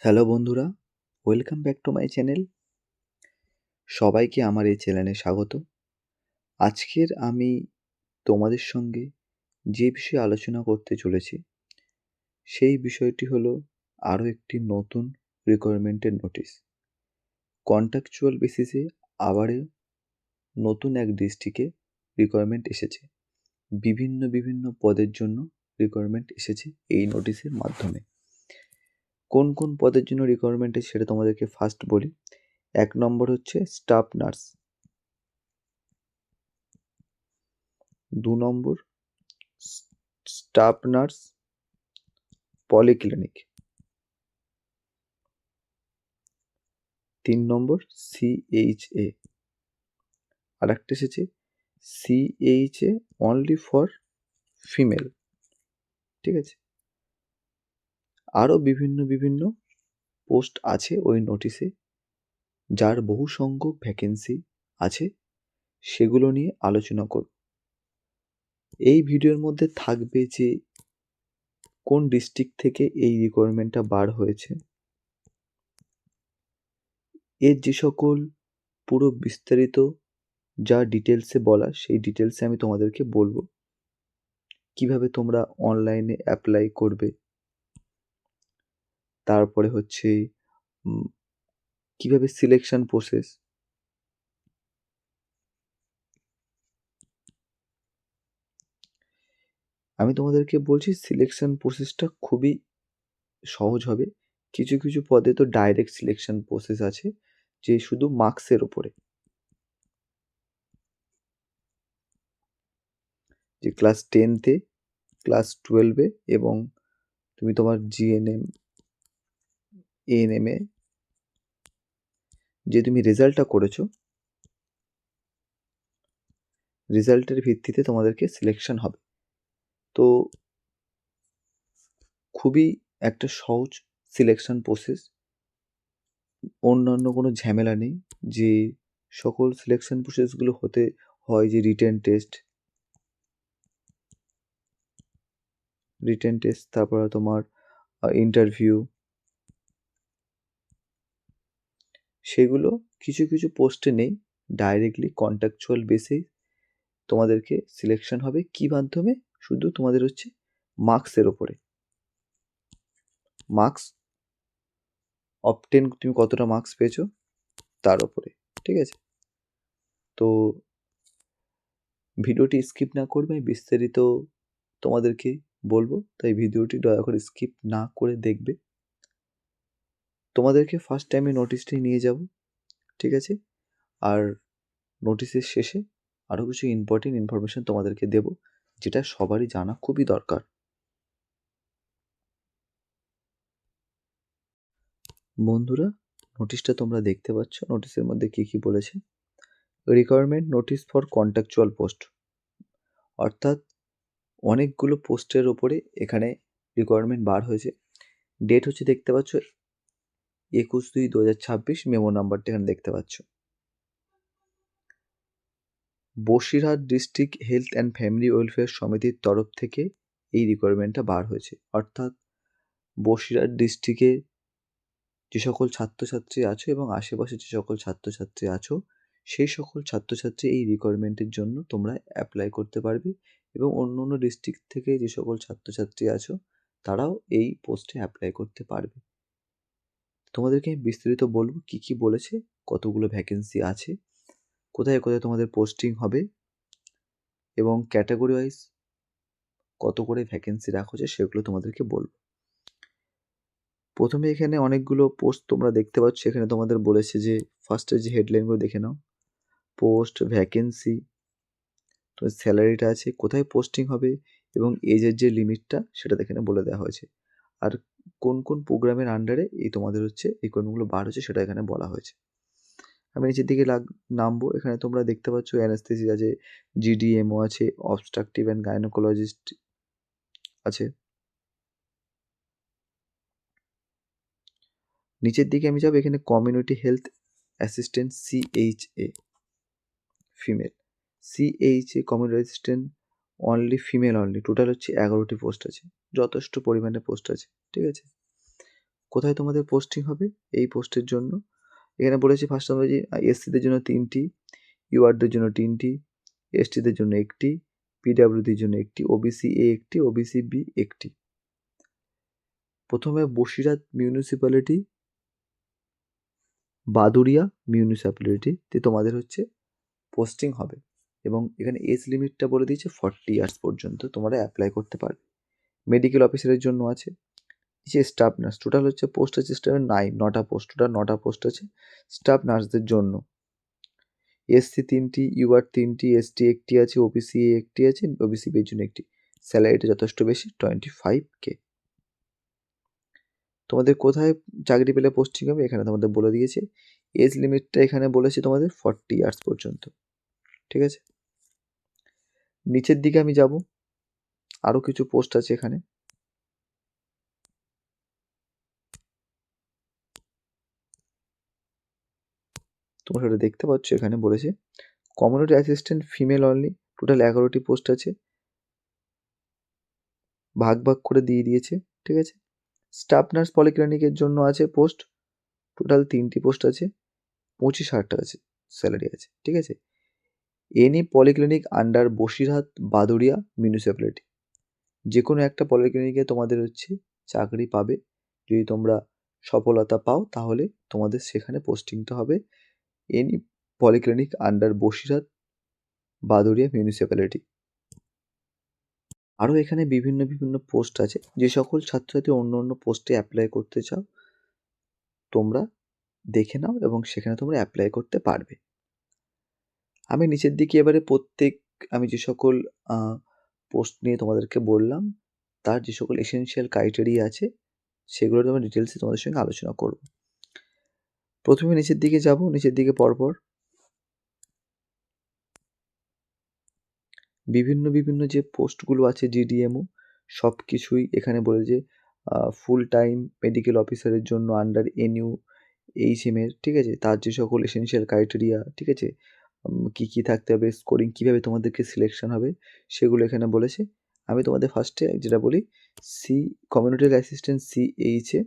Hello বন্ধুরা, welcome back to my channel. সবাইকে আমার এই চ্যানেলে স্বাগত। আজকের আমি তোমাদের সঙ্গে যে বিষয়ে আলোচনা করতে চলেছি সেই বিষয়টি হলো আরও একটি নতুন রিকোয়ারমেন্টের নোটিশ। কন্ট্রাকচুয়াল বেসিসে আবারও নতুন এক ডিস্ট্রিক্টে রিকোয়ারমেন্ট এসেছে। বিভিন্ন পদের জন্য রিকোয়ারমেন্ট এসেছে এই নোটিশের মাধ্যমে। কোন কোন পদের জন্য রিকোয়ারমেন্ট এসেছে সেটা তোমাদেরকে ফার্স্ট বলি। 1 নম্বর হচ্ছে স্টাফ নার্স, 2 নম্বর স্টাফ নার্স পলিক্লিনিক, 3 নম্বর CHA, আর একটা এসেছে CHA অনলি ফর ফিমেল। ঠিক আছে, আরও বিভিন্ন পোস্ট আছে ওই নোটিশে, যার বহু সংখ্যক ভ্যাকেন্সি আছে, সেগুলো নিয়ে আলোচনা করব। এই ভিডিওর মধ্যে থাকবে যে কোন ডিস্ট্রিক্ট থেকে এই রিকোয়ারমেন্টটা বার হয়েছে, এর যে সকল পুরো বিস্তারিত যা ডিটেলসে বলা সেই ডিটেলসে আমি তোমাদেরকে বলবো। কিভাবে তোমরা অনলাইনে অ্যাপ্লাই করবে, তারপরে হচ্ছে কিভাবে সিলেকশন প্রসেস, আমি তোমাদেরকে বলছি সিলেকশন প্রসেসটা খুবই সহজ হবে। কিছু কিছু পদে তো ডাইরেক্ট সিলেকশন প্রসেস আছে, যে শুধু মার্কসের ওপরে, যে ক্লাস 10তে, ক্লাস 12-এ এবং তুমি তোমার GNM ANM-এ যে তুমি রেজাল্টটা করেছো, রেজাল্টের ভিত্তিতে তোমাদেরকে সিলেকশন হবে। তো খুবই একটা সহজ সিলেকশন প্রসেস, অন্যান্য কোনো ঝামেলা নেই। যে সকল সিলেকশন প্রসেসগুলো হতে হয়, যে রিটেন টেস্ট, তারপরে তোমার ইন্টারভিউ, সেগুলো কিছু কিছু পোস্টে নেই। ডাইরেক্টলি কন্ট্রাকচুয়াল বেসে তোমাদেরকে সিলেকশন হবে। কি মাধ্যমে? শুধু তোমাদের হচ্ছে মার্কসের ওপরে, মার্কস অবটেন, তুমি কতটা মার্কস পেয়েছো তার ওপরে। ঠিক আছে, তো ভিডিওটি স্কিপ না করবে, আমি বিস্তারিত তোমাদেরকে বলবো, তাই ভিডিওটি দয়া করে স্কিপ না করে দেখবে। তোমাদেরকে ফার্স্ট টাইমে নোটিশটি নিয়ে যাব, ঠিক আছে, আর নোটিশের শেষে আরও কিছু ইম্পর্টেন্ট ইনফরমেশন তোমাদেরকে দেব, যেটা সবারই জানা খুবই দরকার। বন্ধুরা, নোটিশটা তোমরা দেখতে পাচ্ছ। নোটিশের মধ্যে কি বলেছে? Requirement notice for contractual post, অর্থাৎ অনেকগুলো পোস্টের ওপরে এখানে রিকোয়ারমেন্ট বার হয়েছে। ডেট হচ্ছে দেখতে পাচ্ছ 21/2/2026, মেমো নাম্বারটা এখানে দেখতে পাচ্ছ। Basirhat district health and family welfare সমিতির তরফ থেকে এই রিকোয়ারমেন্টটা বার হয়েছে। অর্থাৎ বসিরহাট ডিস্ট্রিক্টে যে সকল ছাত্রছাত্রী আছো এবং আশেপাশে যে সকল ছাত্রছাত্রী আছো, সেই সকল ছাত্রছাত্রী এই রিকোয়ারমেন্টের জন্য তোমরা অ্যাপ্লাই করতে পারবে, এবং অন্য ডিস্ট্রিক্ট থেকে যে সকল ছাত্রছাত্রী আছো তারাও এই পোস্টে অ্যাপ্লাই করতে পারবে। তোমাদেরকে আমি বিস্তারিত বলবো কি বলেছে, কতগুলো ভ্যাকেন্সি আছে, কোথায় তোমাদের পোস্টিং হবে, এবং ক্যাটাগরি ওয়াইজ কত করে ভ্যাকেন্সি রাখা হচ্ছে সেগুলো তোমাদেরকে বলবো। প্রথমে এখানে অনেকগুলো পোস্ট তোমরা দেখতে পাচ্ছ। এখানে তোমাদের বলেছে যে ফার্স্টের যে হেডলাইনগুলো দেখে নাও, পোস্ট, ভ্যাকেন্সি, তো স্যালারিটা আছে, কোথায় পোস্টিং হবে, এবং এজের যে লিমিটটা সেটা এখানে বলে দেওয়া হয়েছে। আর কোন কোন প্রোগ্রামের আন্ডারে এই তোমাদের হচ্ছে রিকোয়ারমেন্টগুলো বার হচ্ছে সেটা এখানে বলা হয়েছে। আমি নিচের দিকে নামবো। এখানে তোমরা দেখতে পাচ্ছ অ্যানেস্থেসিয়া আছে, GDMO আছে, অবস্ট্রাকটিভ অ্যান্ড গাইনোকোলজিস্ট আছে। নিচের দিকে আমি যাবো, এখানে community health assistant CHA female, CHA community assistant only female only, total হচ্ছে 11টি পোস্ট আছে, যথেষ্ট পরিমাণে পোস্ট আছে। ঠিক আছে, কোথায় তোমাদের পোস্টিং হবে এই পোস্টের জন্য? এখানে বলেছে ফার্স্ট নম্বরে যে এসসিদের জন্য 3টি, ইউআরদের জন্য 3টি, এসটিদের জন্য 1টি, পিডাব্লিউডির জন্য 1টি, ওবিসি এ 1টি, ওবিসি বি 1টি। প্রথমে বসিরহাট মিউনিসিপ্যালিটি, বাদুড়িয়া মিউনিসিপ্যালিটিতে তোমাদের হচ্ছে পোস্টিং হবে এবং এখানে এজ লিমিটটা বলে দিয়েছে 40 ইয়ার্স পর্যন্ত তোমরা অ্যাপ্লাই করতে পারবে। মেডিকেল অফিসারের জন্য আছে, যে স্টাফ নার্স টোটাল হচ্ছে পোস্ট আছে স্টাফের 9টা পোস্ট, টোটাল 9টা পোস্ট আছে স্টাফ নার্সদের জন্য। এসসি 3টি, ইউআর 3টি, এসটি 1টি আছে, ওবিসি এ 1টি আছে, ওবিসি বির জন্য 1টি। স্যালারিটা যথেষ্ট বেশি 25K। তোমাদের কোথায় চাকরি পেলে পোস্টিং হবে এখানে তোমাদের বলে দিয়েছে। এজ লিমিটটা এখানে বলেছে তোমাদের 40 ইয়ার্স পর্যন্ত, ঠিক আছে। নিচের দিকে আমি যাব, আরও কিছু পোস্ট আছে এখানে। তোমরা সেটা দেখতে পাচ্ছ, এখানে বলেছে community assistant female only, total 11টি পোস্ট আছে, ভাগ ভাগ করে দিয়ে দিয়েছে, ঠিক আছে। স্টাফ নার্স পলিক্লিনিকের জন্য আছে পোস্ট, টোটাল 3টি পোস্ট আছে, 25,000 টাকা আছে স্যালারি আছে, ঠিক আছে। Any polyclinic under Basirhat Baduria municipality, যে কোনো একটা পলিক্লিনিকে তোমাদের হচ্ছে চাকরি পাবে। যদি তোমরা সফলতা পাও তাহলে তোমাদের সেখানে পোস্টিংটা হবে any polyclinic under Basirhat Baduria municipality. আরও এখানে বিভিন্ন বিভিন্ন পোস্ট আছে, যে সকল ছাত্রছাত্রী অন্য অন্য পোস্টে অ্যাপ্লাই করতে চাও তোমরা দেখে নাও এবং সেখানে তোমরা অ্যাপ্লাই করতে পারবে। আমি নিচের দিকে এবারে আমি যে সকল পোস্ট নিয়ে তোমাদেরকে বললাম তার যে সকল এসেনশিয়াল ক্রাইটেরিয়া আছে সেগুলো আমি ডিটেলসে তোমাদের সঙ্গে আলোচনা করব। প্রথমে নিচের দিকে যাব, নিচের দিকে পরপর বিভিন্ন বিভিন্ন যে পোস্টগুলো আছে জিডিএমও সব কিছুই এখানে বলেছে। ফুল টাইম মেডিকেল অফিসারের জন্য আন্ডার এনইউ এইচএমের, ঠিক আছে, তার যে সকল এসেনশিয়াল ক্রাইটেরিয়া, ঠিক আছে, কী কী থাকতে হবে, স্কোরিং কীভাবে তোমাদেরকে সিলেকশন হবে সেগুলো এখানে বলেছে। আমি তোমাদের ফার্স্টে যেটা বলি, community assistant CHA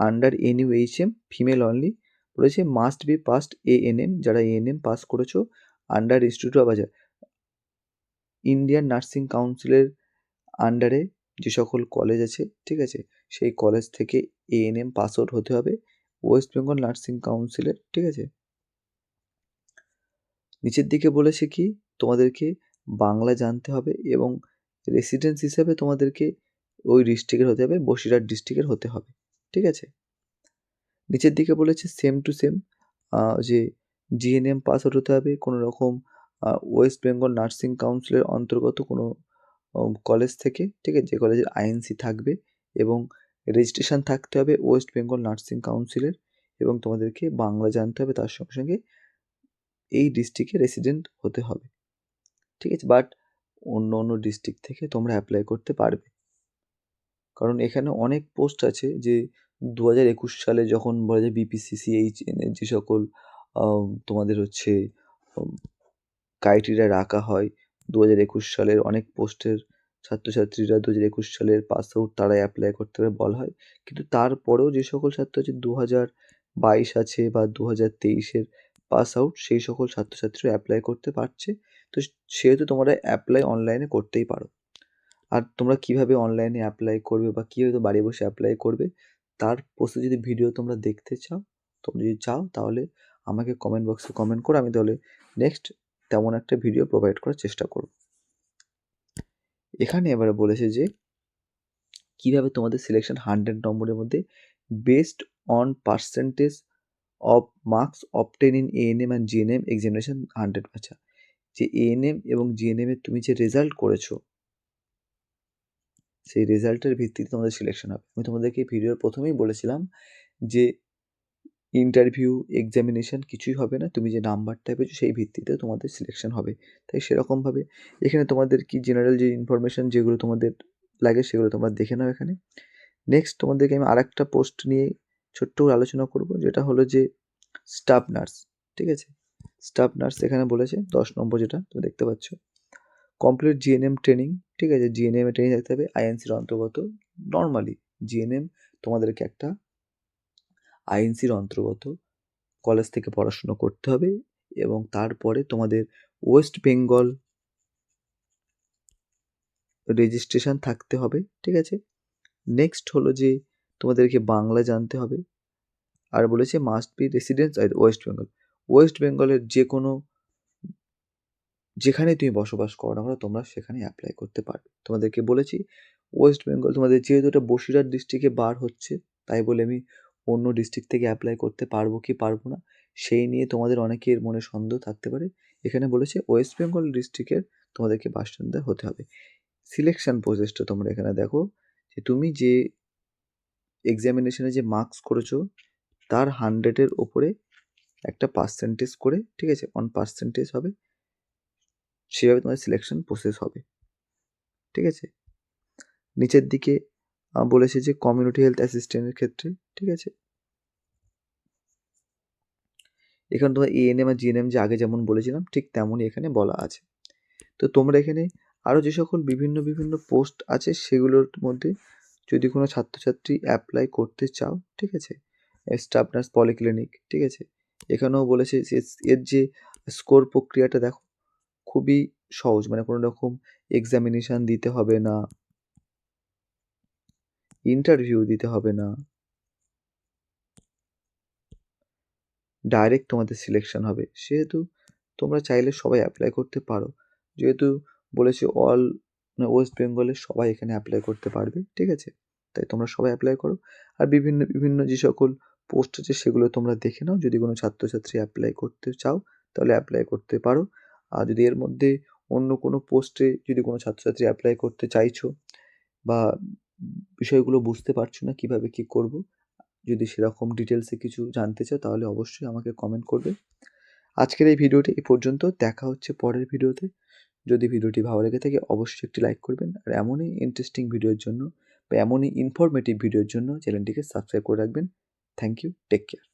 under NUHM female only, বলেছে মাস্ট বি পাস্ট এএনএম, যারা এএনএম পাস করেছো under institute of Indian nursing কাউন্সিলের আন্ডারে যে সকল কলেজ আছে, ঠিক আছে, সেই কলেজ থেকে এএনএম পাস আউট হতে হবে ওয়েস্ট বেঙ্গল নার্সিং কাউন্সিলের, ঠিক আছে। নিচের দিকে বলেছে কি তোমাদেরকে বাংলা জানতে হবে এবং রেসিডেন্স হিসেবে তোমাদেরকে ওই ডিস্ট্রিক্টের হতে হবে, বসিরহাট ডিস্ট্রিক্টের হতে হবে, ঠিক আছে। নিচের দিকে বলেছে সেম টু সেম যে জিএনএম পাস আউট হতে হবে কোনো রকম ওয়েস্ট বেঙ্গল নার্সিং কাউন্সিলের অন্তর্গত কোনো কলেজ থেকে, ঠিক আছে, যে কলেজের আইএনসি থাকবে এবং রেজিস্ট্রেশন থাকতে হবে ওয়েস্ট বেঙ্গল নার্সিং কাউন্সিলের এবং তোমাদেরকে বাংলা জানতে হবে, তার সঙ্গে সঙ্গে এই ডিস্ট্রিক্টে রেসিডেন্ট হতে হবে, ঠিক আছে। বাট অন্য অন্য ডিস্ট্রিক্ট থেকে তোমরা অ্যাপ্লাই করতে পারবে, কারণ এখানে অনেক পোস্ট আছে যে 2021 সালে যখন বলা যায় বিপিসিসিএইচ যে সকল তোমাদের হচ্ছে ক্রাইটেরিয়া রাখা হয়, 2021 সালের অনেক পোস্টের ছাত্রছাত্রীরা 2021 সালের পাস আউট তারা অ্যাপ্লাই করতে হবে বলা হয়, কিন্তু তারপরেও যে সকল ছাত্রছাত্রী 2022 আছে বা 2023-এর পাস আউট সেই সকল ছাত্রছাত্রীরা অ্যাপ্লাই করতে পারছে। তো সেহেতু তোমরা অ্যাপ্লাই অনলাইনে করতেই পারো। আর তোমরা কীভাবে অনলাইনে অ্যাপ্লাই করবে বা কীভাবে বাড়ি বসে অ্যাপ্লাই করবে তার প্রস্তুত যদি ভিডিও তোমরা দেখতে চাও, তোমরা যদি চাও তাহলে আমাকে কমেন্ট বক্সে কমেন্ট করো, আমি তাহলে নেক্সট তেমন একটা ভিডিও প্রোভাইড করার চেষ্টা করব। এখানে এবারে বলেছে যে কীভাবে তোমাদের সিলেকশন 100 নম্বরের মধ্যে based on percentage of marks obtain in ANM and GNM examination 100। আচ্ছা, যে এএনএম এবং জিএনএমে তুমি যে রেজাল্ট করেছো সেই রেজাল্টের ভিত্তিতে তোমাদের সিলেকশন হবে। আমি তোমাদেরকে এই ভিডিওর প্রথমেই বলেছিলাম যে ইন্টারভিউ এক্সামিনেশন কিছুই হবে না, তুমি যে নাম্বারটা পেয়েছো সেই ভিত্তিতে তোমাদের সিলেকশন হবে। তাই সেরকমভাবে এখানে তোমাদের কি জেনারেল যে ইনফরমেশান যেগুলো তোমাদের লাগে সেগুলো তোমরা দেখে নাও এখানে। নেক্সট তোমাদেরকে আমি আরেকটা পোস্ট নিয়ে ছোট্ট করে আলোচনা করব, যেটা হলো যে স্টাফ নার্স, ঠিক আছে। স্টাফ নার্স এখানে বলেছে 10 নম্বর, যেটা তুমি দেখতে পাচ্ছ, কমপ্লিট জিএনএম ট্রেনিং, ঠিক আছে, জিএনএম এ ট্রেনিং থাকতে হবে আইএনসির অন্তর্গত। নর্মালি জিএনএম তোমাদেরকে একটা আইএনসির অন্তর্গত কলেজ থেকে পড়াশুনো করতে হবে এবং তারপরে তোমাদের ওয়েস্ট বেঙ্গল রেজিস্ট্রেশন থাকতে হবে, ঠিক আছে। নেক্সট হলো যে তোমাদেরকে বাংলা জানতে হবে, আর বলেছে must be residence West Bengal. West বেঙ্গলের যে কোনো যেখানে তুমি বসবাস করো না কেন তোমরা সেখানে অ্যাপ্লাই করতে পারবে। তোমাদেরকে বলেছি ওয়েস্ট বেঙ্গল, তোমাদের যেহেতু এটা বসিরহাট ডিস্ট্রিক্টে বার হচ্ছে, তাই বলে আমি অন্য ডিস্ট্রিক্ট থেকে অ্যাপ্লাই করতে পারবো কি পারবো না সেই নিয়ে তোমাদের অনেকের মনে সন্দেহ থাকতে পারে। এখানে বলেছে ওয়েস্ট বেঙ্গল ডিস্ট্রিক্টের তোমাদেরকে বাসিন্দা হতে হবে। সিলেকশন প্রসেসটা তোমরা এখানে দেখো যে তুমি যে এক্সামিনেশনে যে মার্কস করেছো তার 100-এর ওপরে একটা পার্সেন্টেজ করে, ঠিক আছে, 1% হবে, সেভাবে তোমাদের সিলেকশন প্রসেস হবে, ঠিক আছে। নিচের দিকে বলেছে যে কমিউনিটি হেলথ অ্যাসিস্ট্যান্টের ক্ষেত্রে, ঠিক আছে, এখানে তোমার এএনএম আর জিএনএম যে আগে যেমন বলেছিলাম ঠিক তেমনই এখানে বলা আছে। তো তোমরা এখানে আরও যে সকল বিভিন্ন বিভিন্ন পোস্ট আছে সেগুলোর মধ্যে যদি কোনো ছাত্রছাত্রী অ্যাপ্লাই করতে চাও, ঠিক আছে, স্টাফ নার্স পলিক্লিনিক, ঠিক আছে, এখানেও বলেছে এর যে স্কোর প্রক্রিয়াটা দেখো খুবই সহজ, মানে কোনো রকম এক্সামিনেশান দিতে হবে না, ইন্টারভিউ দিতে হবে না, ডাইরেক্ট তোমাদের সিলেকশন হবে। সেহেতু তোমরা চাইলে সবাই অ্যাপ্লাই করতে পারো, যেহেতু বলেছে অল ওয়েস্ট বেঙ্গলের সবাই এখানে অ্যাপ্লাই করতে পারবে, ঠিক আছে, তাই তোমরা সবাই অ্যাপ্লাই করো। আর বিভিন্ন বিভিন্ন যে সকল পোস্ট আছে সেগুলো তোমরা দেখে নাও, যদি কোনো ছাত্রছাত্রী অ্যাপ্লাই করতে চাও তাহলে অ্যাপ্লাই করতে পারো। আর যদি এর মধ্যে অন্য কোনো পোস্টে যদি কোনো ছাত্রছাত্রী অ্যাপ্লাই করতে চাইছো বা বিষয়গুলো বুঝতে পারছো না কীভাবে কী করবো, যদি সেরকম ডিটেলসে কিছু জানতে চাও তাহলে অবশ্যই আমাকে কমেন্ট করবে। আজকের এই ভিডিওটি এই পর্যন্ত, দেখা হচ্ছে পরের ভিডিওতে। যদি ভিডিওটি ভালো লেগে থাকে অবশ্যই একটি লাইক করবেন, আর এমনই ইন্টারেস্টিং ভিডিওর জন্য বা এমনই ইনফরমেটিভ ভিডিওর জন্য চ্যানেলটিকে সাবস্ক্রাইব করে রাখবেন। Thank you, take care.